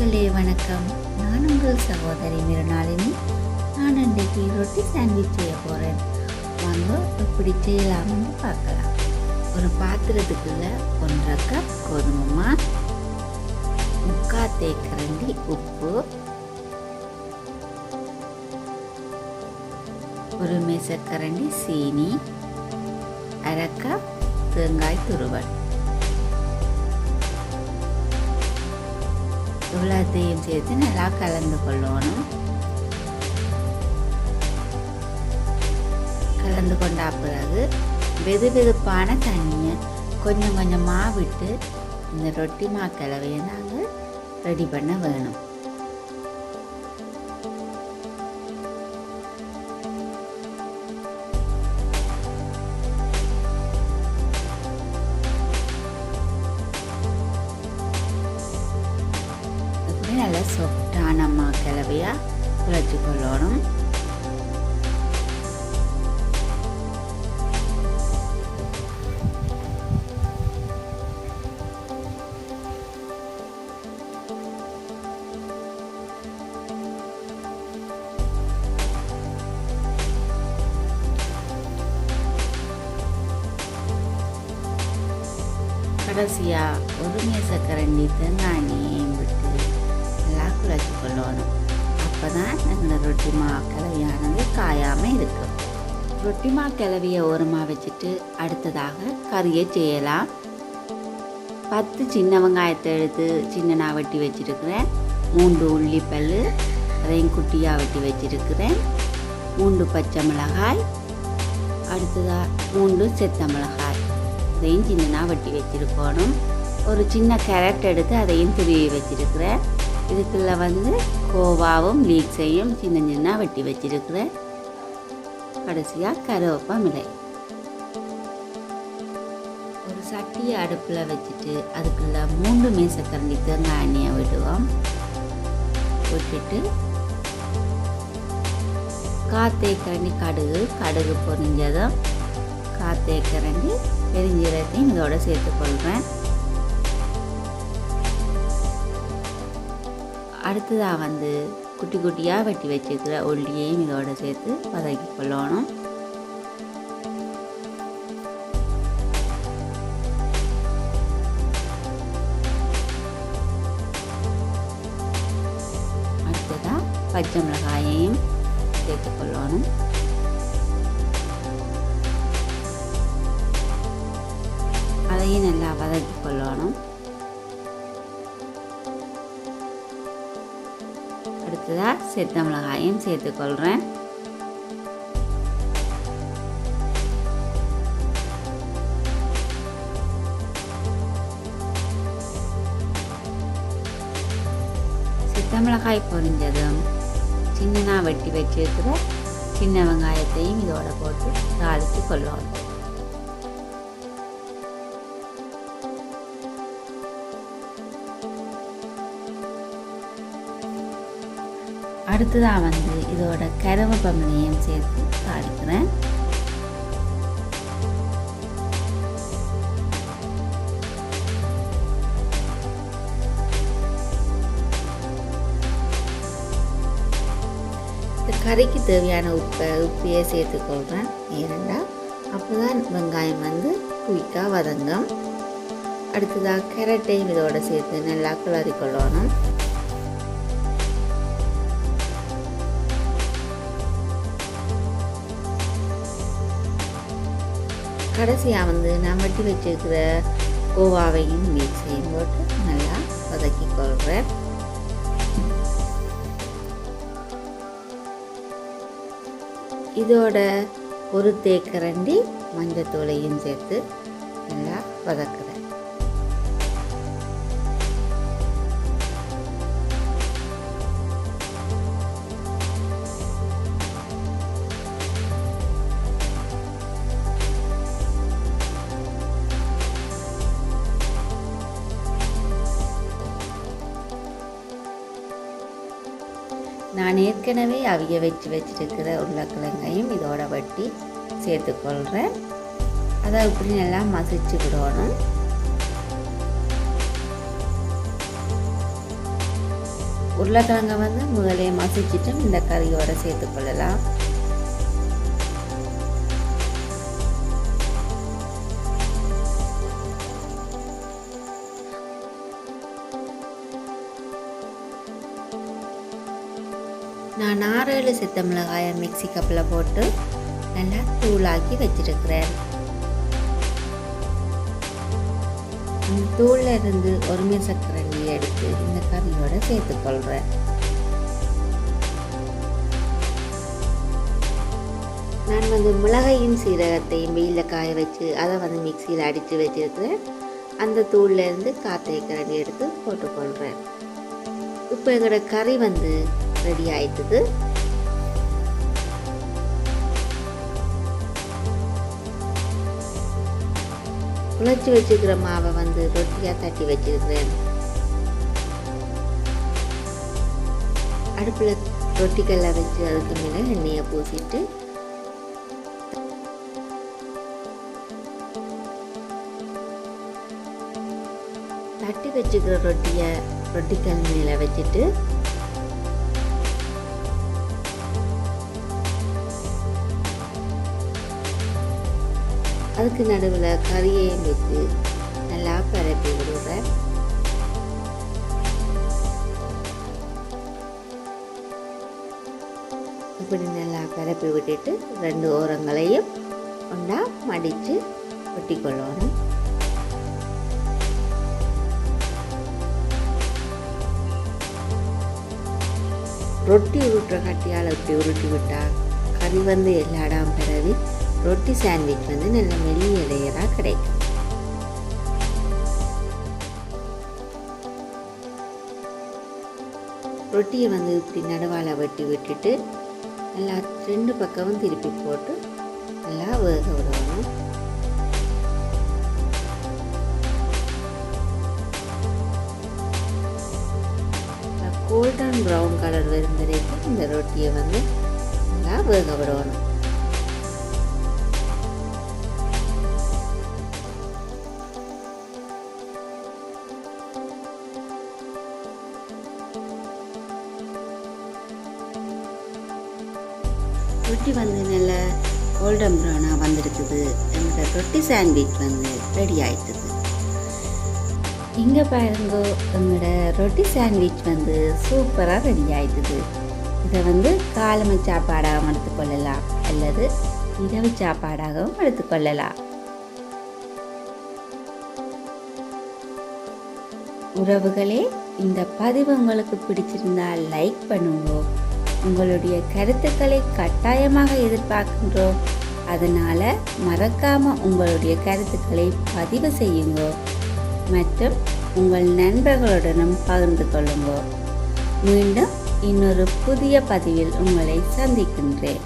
உறவுகளே வணக்கம். நான் உங்கள் சகோதரி மிருனாளினி. நான் இன்றைக்கு ரொட்டி சாண்ட்விச் செய்ய போகிறேன். வாங்க எப்படி செய்யலாம்னு பார்க்கலாம். ஒரு பாத்திரத்துக்குள்ள 1/2 கப் கோதுமை மாவு, 3/4 தேக்கரண்டி உப்பு, ஒரு மேசக்கரண்டி சீனி, 1/2 கப் தேங்காய் துருவல். இவ்வளோத்தையும் சேர்த்து நல்லா கலந்து கொள்ளணும். கலந்து கொண்டா பிறகு வெதுவெதுப்பான தண்ணியை கொஞ்சம் கொஞ்சமாக விட்டு இந்த ரொட்டி மாக்கலவையை நாங்கள் ரெடி பண்ண வேணும். நல்லா சாஃப்டான மாக்கலவையாக குழச்சி கொள்ளணும். கடைசியாக ஒரு மேசக்கரண்டி தேங்காய் எண்ணெயையும் விட்டு நல்லா குழச்சி கொள்ளணும். அப்போ தான் எங்களோட ரொட்டி மாக்கலவையானது காயாமல் இருக்கும். ரொட்டி மாக்கலவையை ஓரமாக வச்சுட்டு அடுத்ததாக கறியை செய்யலாம். 10 சின்ன வெங்காயத்தை எடுத்து சின்னனாக வெட்டி வச்சுருக்கிறேன். 3 உள்ளிப்பல் அதையும் குட்டியாக வெட்டி வச்சுருக்கிறேன். 3 பச்சை மிளகாய், அடுத்ததாக 3 செத்த மிளகாய் அதையும் சின்னனாக வெட்டி வச்சுருக்கணும். ஒரு சின்ன கேரட் எடுத்து அதையும் துருவி வச்சுருக்கிறேன். இதுக்குள்ள கோவாவும் லீக்ஸையும் சின்ன சின்ன வெட்டி வச்சிருக்கிறேன். கடைசியாக கருவேப்பிலை. ஒரு சட்டியை அடுப்பில் வச்சுட்டு அதுக்குள்ள 3 மேசக்கரண்டி தேங்காய் எண்ணெயை விடுவோம். விட்டுட்டு 1/4 தேக்கரண்டி கடுகு பொரிஞ்சதும் 1/4 தேக்கரண்டி பெருஞ்சீரகத்தையும் இதோட சேர்த்துக்கொள்கிறேன். அடுத்ததாக குட்டி குட்டியாக வெட்டி வச்சுக்கிற உள்ளியையும் இதோட சேர்த்து வதக்கி கொள்ளணும். அடுத்ததாக பச்சை மிளகாயையும் சேர்த்து கொள்ளணும். அதையும் நல்லா வதக்கி கொள்ளணும். அடுத்ததாக செத்த மிளகாயும் சேர்த்துக்கொள்கிறேன். செத்த மிளகாய் பொரிஞ்சதும் சின்னனா வெட்டி வச்சிருக்கிற சின்ன வெங்காயத்தையும் இதோட போட்டு தாளித்து கொள்ளணும். அடுத்ததாக இதோட கருவேப்பிலையும் சேர்த்து தாளிக்கிறேன். இந்த கறிக்கு தேவையான உப்பையே சேர்த்துக்கொள்கிறேன். ஏனெண்டா அப்போதான் வெங்காயம் குயிக்காக வதங்கும். அடுத்ததாக கேரட்டையும் இதோட சேர்த்து நல்லா கிளறி கொள்ளணும். கடைசியாக நான் வெட்டி வச்சுருக்கிற கோவாவையும் மிக்ஸையும் போட்டு நல்லா வதக்கி கொள்கிறேன். இதோட ஒரு தேக்கரண்டி மஞ்சத்தூளையும் சேர்த்து நல்லா வதக்குறேன். நான் ஏற்கனவே அவிய வச்சிருக்கிற உருளைக்கிழங்கையும் இதோட வெட்டி சேர்த்துக்கொள்கிறேன். அதை இப்படி நல்லா மசிச்சு விடணும். உருளைக்கிழங்கை வந்து முதலே மசிச்சுட்டு இந்த கறியோடு சேர்த்துக்கொள்ளலாம். நான் 6-7 சித்த மிளகாயை மிக்ஸி கப்பில் போட்டு நல்லா தூளாக்கி வச்சிருக்கிறேன். அந்த தூளில் இருந்து ஒரு மேசக்கரண்டி எடுத்து இந்த கறியோட சேர்த்துக்கொள்கிறேன். நான் வந்து மிளகையும் சீரகத்தையும் வெயிலில் காய வச்சு அதை வந்து மிக்சியில் அடித்து வச்சிருக்கிறேன். அந்த தூளில் இருந்து காற்றை கரண்டி எடுத்து போட்டுக்கொள்கிறேன். இப்போ எங்களோட கறி வந்து ரெடி ஆயிட்டுது. குழச்சி வச்சுக்கிற மாவை வந்து ரொட்டியாக தட்டி வச்சிருக்கிறேன். அடுப்பில் ரொட்டிக்கல்லை வச்சு அதுக்கு மேலே எண்ணெயை பூசிட்டு தட்டி வச்சுக்கிற ரொட்டியை ரொட்டிக்கல் மேலே வச்சுட்டு அதுக்கு நடுவில் கறியையும் வச்சு நல்லா பரப்பி விடுறேன். இப்படி நல்லா பரப்பி விட்டுட்டு 2 ஓரங்களையும் ஒன்றா மடித்து ஒட்டி கொள்ளணும். ரொட்டி உருட்டுற கட்டியால் இப்படி உருட்டி விட்டால் கறி வந்து எல்லா இடம் பரவி ரொட்டி சாண்ட்விச் வந்து நல்ல மெல்லிய லேயராக கிடைக்கும். ரொட்டியை வந்து இப்படி நடுவால் வெட்டி விட்டுட்டு நல்லா 2 பக்கமும் திருப்பி போட்டு நல்லா வேக விடணும். கோல்டன் ப்ரௌன் கலர் வரும் வரைக்கும் இந்த ரொட்டியை வந்து நல்லா வேக விடணும். ரொட்டி வந்து நல்ல கோல்டன் ப்ரௌனாக வந்துருக்குது. என்னோட ரொட்டி சாண்ட்விச் வந்து ரெடி ஆயிட்டுது. இங்கே பாருங்க, என்னோட ரொட்டி சாண்ட்விச் வந்து சூப்பராக ரெடி ஆயிட்டுது. இதை வந்து காலமை சாப்பாடாகவும் எடுத்துக்கொள்ளலாம் அல்லது இரவு சாப்பாடாகவும் எடுத்துக்கொள்ளலாம். உறவுகளே, இந்த பதிவு உங்களுக்கு பிடிச்சிருந்தால் லைக் பண்ணுங்க. உங்களுடைய கருத்துக்களை கட்டாயமாக எதிர்பார்க்கின்றோம். அதனால் மறக்காமல் உங்களுடைய கருத்துக்களை பதிவு செய்யுங்க மற்றும் உங்கள் நண்பர்களுடனும் பகிர்ந்து கொள்ளுங்க. மீண்டும் இன்னொரு புதிய பதிவில் உங்களை சந்திக்கின்றேன்.